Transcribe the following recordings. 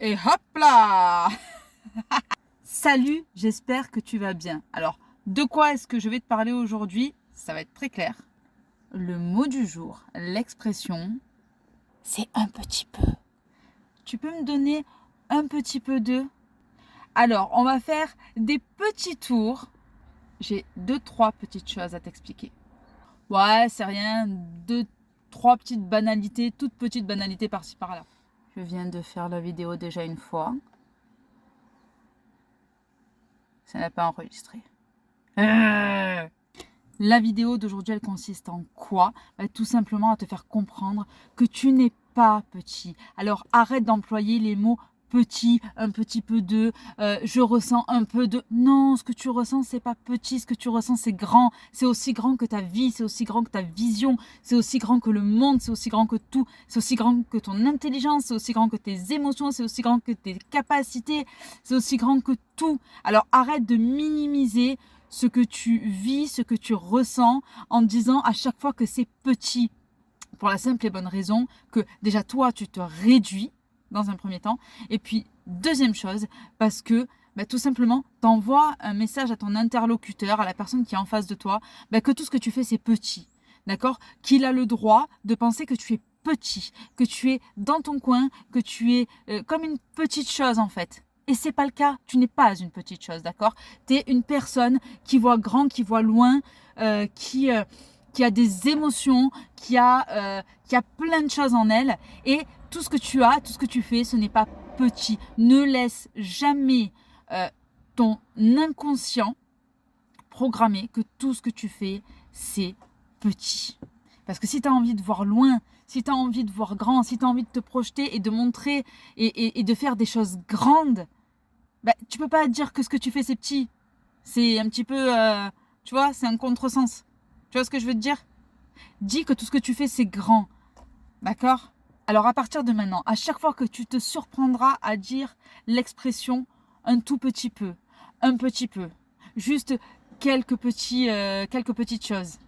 Et hop là! Salut, j'espère que tu vas bien. Alors, de quoi est-ce que je vais te parler aujourd'hui? Ça va être très clair. Le mot du jour, l'expression, c'est un petit peu. Tu peux me donner un petit peu de? Alors, on va faire des petits tours. J'ai 2-3 petites choses à t'expliquer. Ouais, c'est rien, 2-3 petites banalités, toutes petites banalités par-ci par-là. Je viens de faire la vidéo déjà une fois. Ça n'a pas enregistré. La vidéo d'aujourd'hui, elle consiste en quoi? Tout simplement à te faire comprendre que tu n'es pas petit. Alors arrête d'employer les mots petit, un petit peu de, je ressens un peu de. Non, ce que tu ressens, c'est pas petit. Ce que tu ressens, c'est grand. C'est aussi grand que ta vie, c'est aussi grand que ta vision, c'est aussi grand que le monde, c'est aussi grand que tout. C'est aussi grand que ton intelligence, c'est aussi grand que tes émotions, c'est aussi grand que tes capacités, c'est aussi grand que tout. Alors arrête de minimiser ce que tu vis, ce que tu ressens en disant à chaque fois que c'est petit. Pour la simple et bonne raison que déjà toi, tu te réduis dans un premier temps. Et puis, deuxième chose, parce que tout simplement, tu envoies un message à ton interlocuteur, à la personne qui est en face de toi, que tout ce que tu fais, c'est petit. D'accord? Qu'il a le droit de penser que tu es petit, que tu es dans ton coin, que tu es comme une petite chose en fait. Et c'est pas le cas, tu n'es pas une petite chose, d'accord? Tu es une personne qui voit grand, qui voit loin, qui a des émotions, qui a plein de choses en elle. Et tout ce que tu as, tout ce que tu fais, ce n'est pas petit. Ne laisse jamais ton inconscient programmer que tout ce que tu fais, c'est petit. Parce que si tu as envie de voir loin, si tu as envie de voir grand, si tu as envie de te projeter et de montrer et de faire des choses grandes, tu peux pas dire que ce que tu fais, c'est petit. C'est un petit peu, tu vois, c'est un contresens. Tu vois ce que je veux te dire? Dis que tout ce que tu fais, c'est grand. D'accord? Alors à partir de maintenant, à chaque fois que tu te surprendras à dire l'expression un tout petit peu, un petit peu, juste quelques petites choses,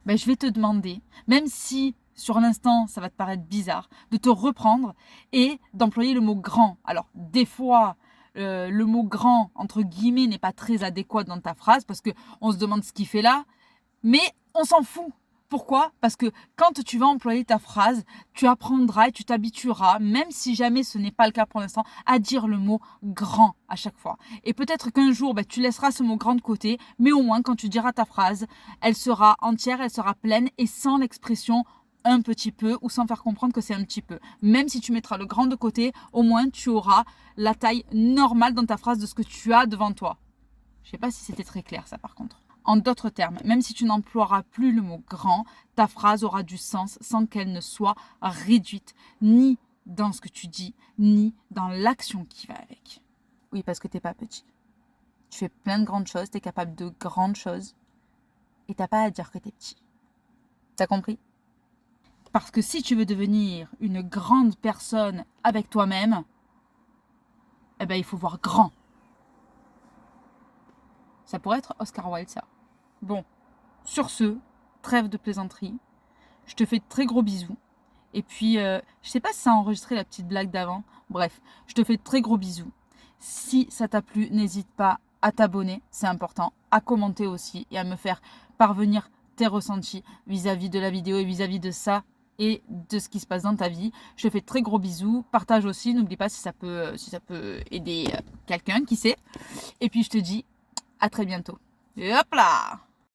je vais te demander, même si sur l'instant ça va te paraître bizarre, de te reprendre et d'employer le mot grand. Alors des fois, le mot grand, entre guillemets, n'est pas très adéquat dans ta phrase parce qu'on se demande ce qu'il fait là, mais on s'en fout. Pourquoi? Parce que quand tu vas employer ta phrase, tu apprendras et tu t'habitueras, même si jamais ce n'est pas le cas pour l'instant, à dire le mot grand à chaque fois. Et peut-être qu'un jour, tu laisseras ce mot grand de côté, mais au moins quand tu diras ta phrase, elle sera entière, elle sera pleine et sans l'expression un petit peu ou sans faire comprendre que c'est un petit peu. Même si tu mettras le grand de côté, au moins tu auras la taille normale dans ta phrase de ce que tu as devant toi. Je ne sais pas si c'était très clair ça par contre. En d'autres termes, même si tu n'emploieras plus le mot grand, ta phrase aura du sens sans qu'elle ne soit réduite ni dans ce que tu dis, ni dans l'action qui va avec. Oui, parce que tu n'es pas petit. Tu fais plein de grandes choses, tu es capable de grandes choses et tu n'as pas à dire que tu es petit. T'as compris? Parce que si tu veux devenir une grande personne avec toi-même, il faut voir grand. Ça pourrait être Oscar Wilde, ça. Bon, sur ce, trêve de plaisanterie. Je te fais de très gros bisous. Et puis, je sais pas si ça a enregistré la petite blague d'avant. Bref, je te fais de très gros bisous. Si ça t'a plu, n'hésite pas à t'abonner, c'est important, à commenter aussi et à me faire parvenir tes ressentis vis-à-vis de la vidéo et vis-à-vis de ça et de ce qui se passe dans ta vie. Je te fais de très gros bisous. Partage aussi, n'oublie pas si ça peut aider quelqu'un, qui sait. Et puis je te dis à très bientôt. Et hop là!